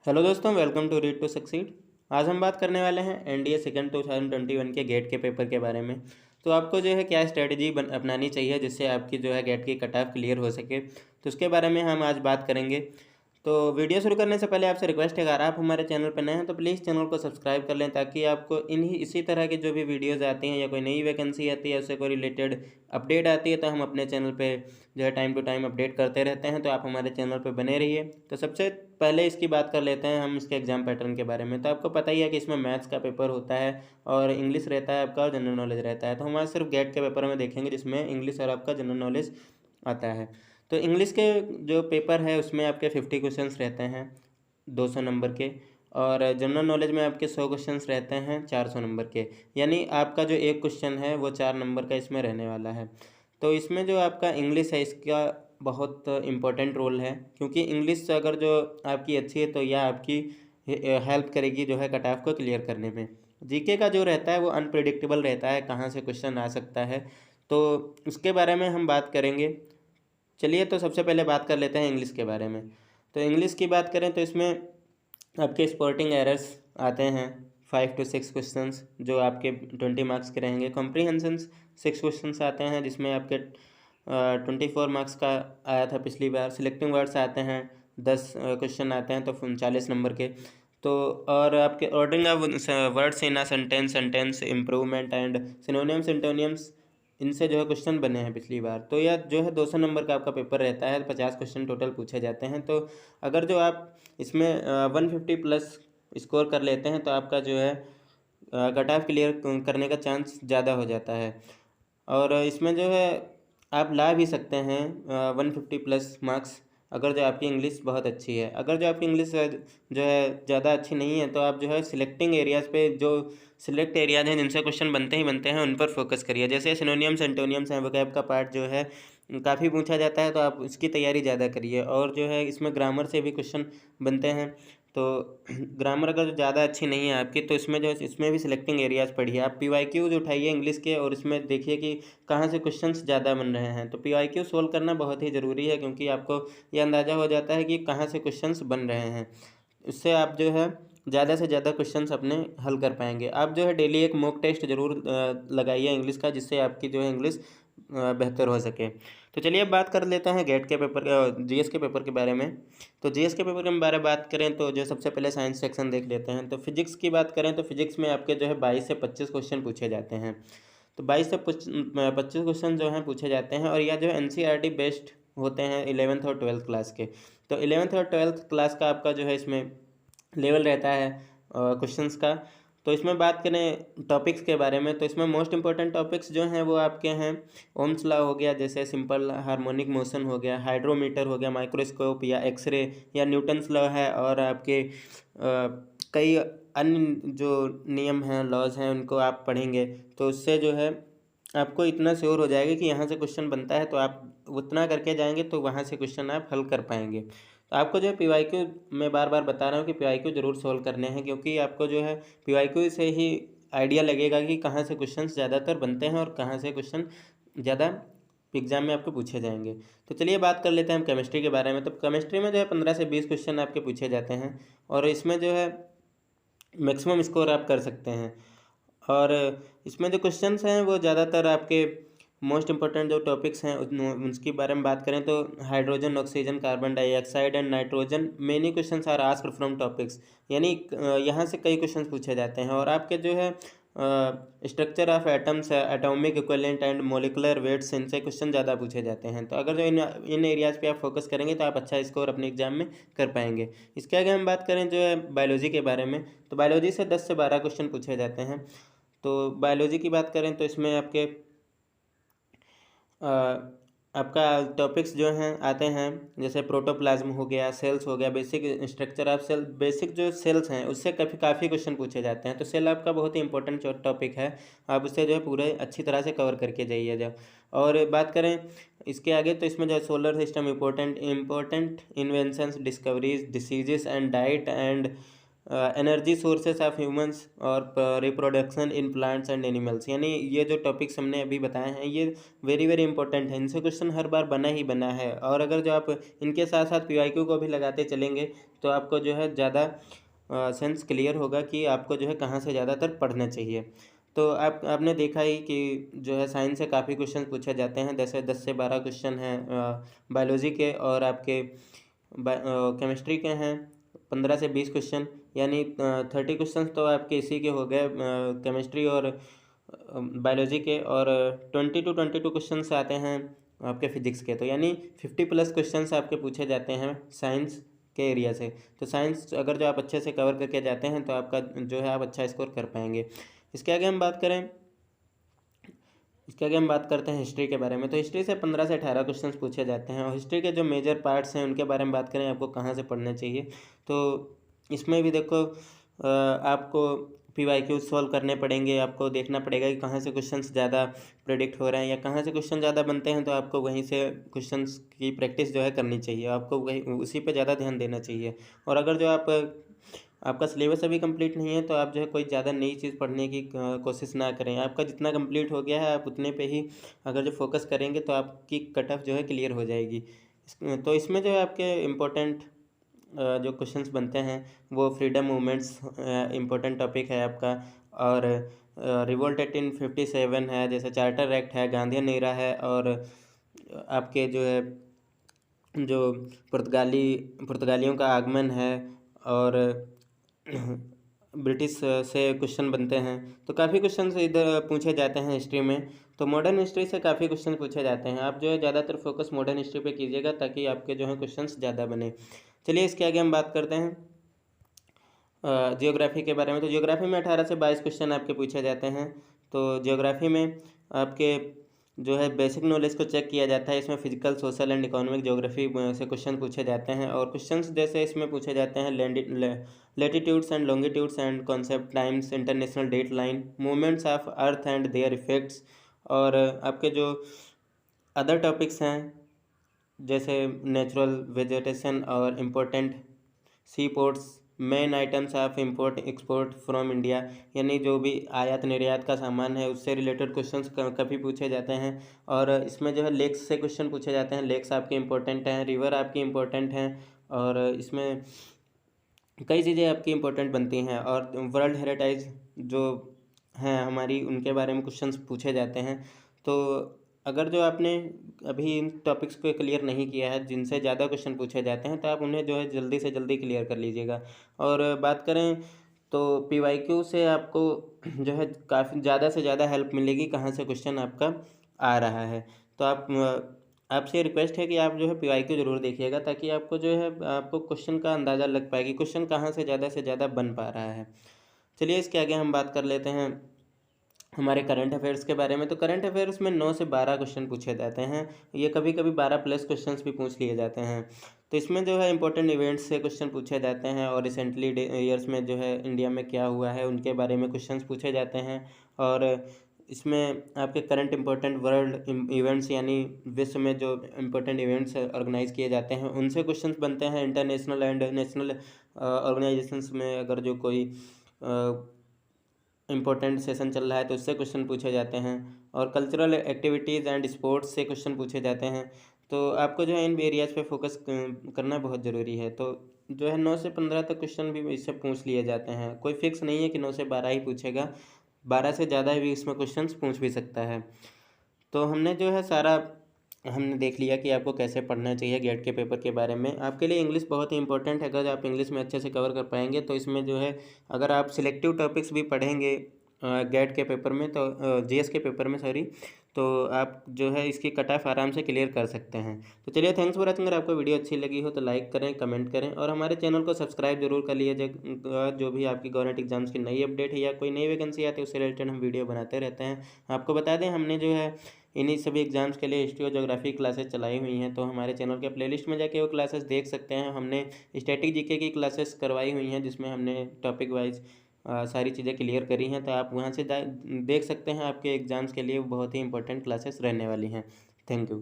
Hello दोस्तों, welcome to read to succeed. आज हम बात करने वाले हैं एनडीए सेकंड 2021 के गेट के पेपर के बारे में। तो आपको जो है क्या स्ट्रेटजी अपनानी चाहिए जिससे आपकी जो है गेट की कट ऑफ क्लियर हो सके, तो उसके बारे में हम आज बात करेंगे। तो वीडियो शुरू करने से पहले आपसे रिक्वेस्ट है, अगर आप हमारे चैनल पर नए हैं तो प्लीज़ चैनल को सब्सक्राइब कर लें, ताकि आपको इसी तरह की जो भी वीडियोज़ आती हैं या कोई नई वैकेंसी आती है उससे कोई रिलेटेड अपडेट आती है तो हम अपने चैनल पे जो है टाइम टू टाइम अपडेट करते रहते हैं। तो आप हमारे चैनल पे बने रहिए। तो सबसे पहले इसकी बात कर लेते हैं हम इसके एग्जाम पैटर्न के बारे में। तो आपको पता ही है कि इसमें मैथ्स का पेपर होता है और इंग्लिश रहता है आपका और जनरल नॉलेज रहता है। तो हम आज सिर्फ गेट के पेपर में देखेंगे जिसमें इंग्लिश और आपका जनरल नॉलेज आता है। तो इंग्लिश के जो पेपर है उसमें आपके 50 क्वेश्चंस रहते हैं 200 नंबर के, और जनरल नॉलेज में आपके 100 क्वेश्चंस रहते हैं 400 नंबर के। यानी आपका जो एक क्वेश्चन है वो 4 नंबर का इसमें रहने वाला है। तो इसमें जो आपका इंग्लिश है इसका बहुत इम्पोर्टेंट रोल है, क्योंकि इंग्लिश अगर जो आपकी अच्छी है तो यह आपकी हेल्प करेगी जो है कट ऑफ को क्लियर करने में। जीके का जो रहता है वो अनप्रिडिक्टेबल रहता है, कहाँ से क्वेश्चन आ सकता है, तो उसके बारे में हम बात करेंगे। चलिए, तो सबसे पहले बात कर लेते हैं इंग्लिश के बारे में। तो इंग्लिश की बात करें तो इसमें आपके स्पोर्टिंग एरर्स आते हैं 5 to 6 क्वेश्चंस, जो आपके 20 मार्क्स के रहेंगे। कॉम्प्रीहेंशंस 6 क्वेश्चंस आते हैं जिसमें आपके 24 मार्क्स का आया था पिछली बार। सिलेक्टिंग वर्ड्स आते हैं 10 क्वेश्चन आते हैं तो 39 नंबर के। तो और आपके ordering of words in a sentence, sentence improvement and synonyms antonyms, इनसे जो है क्वेश्चन बने हैं पिछली बार। तो यह जो है 200 नंबर का आपका पेपर रहता है, 50 क्वेश्चन टोटल पूछे जाते हैं। तो अगर जो आप इसमें 150 प्लस स्कोर कर लेते हैं तो आपका जो है कट ऑफ क्लियर करने का चांस ज़्यादा हो जाता है। और इसमें जो है आप ला भी सकते हैं 150 प्लस मार्क्स, अगर जो आपकी इंग्लिश बहुत अच्छी है। अगर जो आपकी इंग्लिश जो है ज़्यादा अच्छी नहीं है तो आप जो है सिलेक्टिंग एरियाज़ पे, जो सिलेक्ट एरियाज हैं जिनसे क्वेश्चन बनते ही बनते हैं, उन पर फोकस करिए। जैसे सिनोनियम्स एंटोनियम्स हैं, वोकैब का पार्ट जो है काफ़ी पूछा जाता है तो आप उसकी तैयारी ज़्यादा करिए। और जो है इसमें ग्रामर से भी क्वेश्चन बनते हैं, तो ग्रामर अगर ज़्यादा अच्छी नहीं है आपकी तो इसमें जो है इसमें भी सिलेक्टिंग एरियाज़ पढ़िए। आप पीवाईक्यूज उठाइए इंग्लिश के और इसमें देखिए कि कहाँ से क्वेश्चंस ज़्यादा बन रहे हैं। तो पीवाईक्यू सोल्व करना बहुत ही ज़रूरी है, क्योंकि आपको ये अंदाज़ा हो जाता है कि कहाँ से क्वेश्चंस बन रहे हैं। इससे आप जो है ज़्यादा से ज़्यादा क्वेश्चंस अपने हल कर पाएंगे। आप जो है डेली एक मॉक टेस्ट ज़रूर लगाइए इंग्लिश का, जिससे आपकी जो है इंग्लिश बेहतर हो सके। तो चलिए अब बात कर लेते हैं गेट के पेपर जीएस के पेपर के बारे में। तो जीएस के पेपर के बारे में बात करें तो जो सबसे पहले साइंस सेक्शन देख लेते हैं। तो फिजिक्स की बात करें तो फिजिक्स में आपके जो है 22 से 25 क्वेश्चन पूछे जाते हैं। तो 22 से 25 क्वेश्चन जो हैं पूछे जाते हैं, और यह जो है एनसीईआरटी बेस्ड होते हैं 11th और 12th क्लास के। तो 11th और 12th क्लास का आपका जो है इसमें लेवल रहता है क्वेश्चंस का। तो इसमें बात करें टॉपिक्स के बारे में तो इसमें मोस्ट इंपॉर्टेंट टॉपिक्स जो हैं वो आपके हैं ओम्स लॉ हो गया, जैसे सिंपल हार्मोनिक मोशन हो गया, हाइड्रोमीटर हो गया, माइक्रोस्कोप या एक्सरे, या न्यूटन्स लॉ है, और आपके कई अन्य जो नियम हैं, लॉज हैं, उनको आप पढ़ेंगे। तो उससे जो है आपको इतना श्योर हो जाएगा कि यहाँ से क्वेश्चन बनता है, तो आप उतना करके जाएंगे तो वहाँ से क्वेश्चन आप हल कर पाएंगे। तो आपको जो है पीवाईक्यू, मैं बार बार बता रहा हूँ कि पीवाईक्यू जरूर सॉल्व करने हैं, क्योंकि आपको जो है पीवाईक्यू से ही आइडिया लगेगा कि कहाँ से क्वेश्चन ज़्यादातर बनते हैं और कहाँ से क्वेश्चन ज़्यादा एग्जाम में आपको पूछे जाएंगे। तो चलिए बात कर लेते हैं हम केमिस्ट्री के बारे में। तो केमिस्ट्री में जो है 15 से 20 क्वेश्चन आपके पूछे जाते हैं, और इसमें जो है मैक्सिमम स्कोर आप कर सकते हैं। और इसमें जो क्वेश्चंस हैं वो ज़्यादातर आपके मोस्ट इंपॉर्टेंट जो टॉपिक्स हैं उसके बारे में बात करें तो hydrogen, oxygen, carbon dioxide and nitrogen, many questions are asked from topics. यानी यहाँ से कई क्वेश्चंस पूछे जाते हैं। और आपके जो है structure of atoms, atomic equivalent and molecular weights, इनसे क्वेश्चन ज़्यादा पूछे जाते हैं। तो अगर जो इन एरियाज़ पे आप फोकस करेंगे तो आप अच्छा स्कोर अपने एग्जाम में कर पाएंगे। इसके आगे हम बात करें जो है बायोलॉजी के बारे में, तो बायोलॉजी से 10 से 12 क्वेश्चन पूछे जाते हैं। तो बायोलॉजी की बात करें तो इसमें आपके आपका टॉपिक्स जो हैं आते हैं, जैसे प्रोटोप्लाज्म हो गया, सेल्स हो गया, basic structure of cell, basic जो सेल्स हैं उससे काफ़ी क्वेश्चन पूछे जाते हैं। तो सेल आपका बहुत ही इंपॉर्टेंट टॉपिक है, आप उससे जो है पूरे अच्छी तरह से कवर करके जाइए जाओ। और बात करें इसके आगे तो इसमें जो है solar system, important inventions, discoveries, diseases and diet and energy sources of humans और reproduction in plants and animals, यानी ये जो टॉपिक्स हमने अभी बताए हैं ये वेरी वेरी इंपॉर्टेंट है, इनसे क्वेश्चन हर बार बना ही बना है। और अगर जो आप इनके साथ साथ पीवाईक्यू को भी लगाते चलेंगे तो आपको जो है ज़्यादा सेंस क्लियर होगा कि आपको जो है कहाँ से ज़्यादातर पढ़ना चाहिए। तो आपने देखा ही कि जो है साइंस से काफ़ी क्वेश्चन पूछे जाते हैं, जैसे 10 से 12 क्वेश्चन हैं बायोलॉजी के, और आपके केमिस्ट्री के हैं 15 से 20 क्वेश्चन, यानी 30 क्वेश्चन तो आपके इसी के हो गए केमिस्ट्री और बायोलॉजी के, और 22 क्वेश्चन आते हैं आपके फिजिक्स के, तो यानी 50+ क्वेश्चन आपके पूछे जाते हैं साइंस के एरिया से। तो साइंस अगर जो आप अच्छे से कवर करके जाते हैं तो आपका जो है आप अच्छा स्कोर कर पाएंगे। इसके आगे हम बात करें, इसके आगे हम बात करते हैं हिस्ट्री के बारे में। तो हिस्ट्री से 15 से 18 क्वेश्चंस पूछे जाते हैं, और हिस्ट्री के जो मेजर पार्ट्स हैं उनके बारे में बात करें आपको कहाँ से पढ़ना चाहिए, तो इसमें भी देखो आपको पीवाईक्यू सॉल्व करने पड़ेंगे, आपको देखना पड़ेगा कि कहाँ से क्वेश्चंस ज़्यादा प्रेडिक्ट हो रहे हैं या कहाँ से क्वेश्चन ज़्यादा बनते हैं, तो आपको वहीं से क्वेश्चंस की प्रैक्टिस जो है करनी चाहिए, आपको वही उसी पे ज़्यादा ध्यान देना चाहिए। और अगर जो आपका सिलेबस अभी कंप्लीट नहीं है तो आप जो है कोई ज़्यादा नई चीज़ पढ़ने की कोशिश ना करें, आपका जितना कंप्लीट हो गया है आप उतने पे ही अगर जो फोकस करेंगे तो आपकी कट ऑफ जो है क्लियर हो जाएगी। तो इसमें जो है आपके इम्पोर्टेंट जो क्वेश्चंस बनते हैं वो फ्रीडम मूवमेंट्स इम्पोर्टेंट टॉपिक है आपका, और रिवोल्ट 1857 है, जैसे चार्टर एक्ट है, गांधीयन एरा है, और आपके जो है जो पुर्तगालियों का आगमन है, और ब्रिटिश से क्वेश्चन बनते हैं। तो काफ़ी क्वेश्चन इधर पूछे जाते हैं हिस्ट्री में, तो मॉडर्न हिस्ट्री से काफ़ी क्वेश्चन पूछे जाते हैं। आप जो है ज़्यादातर फोकस मॉडर्न हिस्ट्री पे कीजिएगा ताकि आपके जो है क्वेश्चंस ज़्यादा बने। चलिए इसके आगे हम बात करते हैं जियोग्राफी के बारे में। तो जियोग्राफी में 18 से 22 क्वेश्चन आपके पूछे जाते हैं। तो जियोग्राफी में आपके जो है बेसिक नॉलेज को चेक किया जाता है, इसमें physical, social and economic geography से क्वेश्चन पूछे जाते हैं, और क्वेश्चंस जैसे इसमें पूछे जाते हैं latitudes and longitudes and concept times, international date line, movements of earth and their effects, और आपके जो अदर टॉपिक्स हैं जैसे नेचुरल वेजिटेशन और important sea ports, main items of import export from India, यानी जो भी आयात निर्यात का सामान है उससे रिलेटेड क्वेश्चंस काफ़ी पूछे जाते हैं। और इसमें जो है लेक्स से क्वेश्चन पूछे जाते हैं, लेक्स आपके इंपॉर्टेंट हैं, रिवर आपकी इंपॉर्टेंट हैं, और इसमें कई चीज़ें आपकी इंपॉर्टेंट बनती हैं, और वर्ल्ड हेरिटेज जो हैं हमारी उनके बारे में क्वेश्चंस पूछे जाते हैं। तो अगर जो आपने अभी इन टॉपिक्स को क्लियर नहीं किया है जिनसे ज़्यादा क्वेश्चन पूछे जाते हैं तो आप उन्हें जो है जल्दी से जल्दी क्लियर कर लीजिएगा। और बात करें तो पीवाईक्यू से आपको जो है काफ़ी ज़्यादा से ज़्यादा हेल्प मिलेगी कहाँ से क्वेश्चन आपका आ रहा है। तो आपसे रिक्वेस्ट है कि आप जो है पीवाईक्यू ज़रूर देखिएगा ताकि आपको जो है आपको क्वेश्चन का अंदाज़ा लग पाएगी क्वेश्चन कहाँ से ज़्यादा बन पा रहा है। चलिए इसके आगे हम बात कर लेते हैं हमारे करंट अफेयर्स के बारे में। तो करंट अफेयर्स में 9 से 12 क्वेश्चन पूछे जाते हैं, ये कभी कभी 12+ क्वेश्चंस भी पूछ लिए जाते हैं। तो इसमें जो है इंपॉर्टेंट इवेंट्स से क्वेश्चन पूछे जाते हैं, और रिसेंटली ईयर्स में जो है इंडिया में क्या हुआ है उनके बारे में क्वेश्चंस पूछे जाते हैं। और इसमें आपके करंट इंपॉर्टेंट वर्ल्ड इवेंट्स यानी विश्व में जो इम्पोर्टेंट इवेंट्स ऑर्गेनाइज किए जाते हैं उनसे क्वेश्चंस बनते हैं। इंटरनेशनल एंड नेशनल ऑर्गेनाइजेशंस में अगर जो कोई इम्पोर्टेंट सेशन चल रहा है तो उससे क्वेश्चन पूछे जाते हैं, और कल्चरल एक्टिविटीज़ एंड स्पोर्ट्स से क्वेश्चन पूछे जाते हैं। तो आपको जो है इन एरियाज़ पे फोकस करना बहुत ज़रूरी है। तो जो है 9 से 15 तक क्वेश्चन भी इससे पूछ लिए जाते हैं, कोई फिक्स नहीं है कि 9 से 12 ही पूछेगा, 12 से ज़्यादा भी इसमें क्वेश्चन पूछ भी सकता है। तो हमने जो है सारा हमने देख लिया कि आपको कैसे पढ़ना चाहिए गेट के पेपर के बारे में। आपके लिए इंग्लिश बहुत ही इंपॉर्टेंट है, अगर आप इंग्लिश में अच्छे से कवर कर पाएंगे तो इसमें जो है अगर आप सिलेक्टिव टॉपिक्स भी पढ़ेंगे गेट के पेपर में तो जीएस के पेपर में सॉरी, तो आप जो है इसकी कट ऑफ आराम से क्लियर कर सकते हैं। तो चलिए थैंक्स फॉर वॉचिंग। अगर आपको वीडियो अच्छी लगी हो तो लाइक करें, कमेंट करें, और हमारे चैनल को सब्सक्राइब जरूर कर लीजिए। जो भी आपकी गवर्नमेंट एग्जाम्स की नई अपडेट है या कोई नई वैकेंसी आती है उससे रिलेटेड हम वीडियो बनाते रहते हैं। आपको बता दें हमने जो है इन्हीं सभी एग्जाम्स के लिए हिस्ट्री और ज्योग्राफी क्लासेस चलाई हुई हैं, तो हमारे चैनल के प्लेलिस्ट में जाके वो क्लासेस देख सकते हैं। हमने स्टैटिक जीके की क्लासेस करवाई हुई हैं जिसमें हमने टॉपिक वाइज सारी चीज़ें क्लियर करी हैं, तो आप वहाँ से देख सकते हैं। आपके एग्ज़ाम्स के लिए बहुत ही इंपॉर्टेंट क्लासेस रहने वाली हैं। Thank you.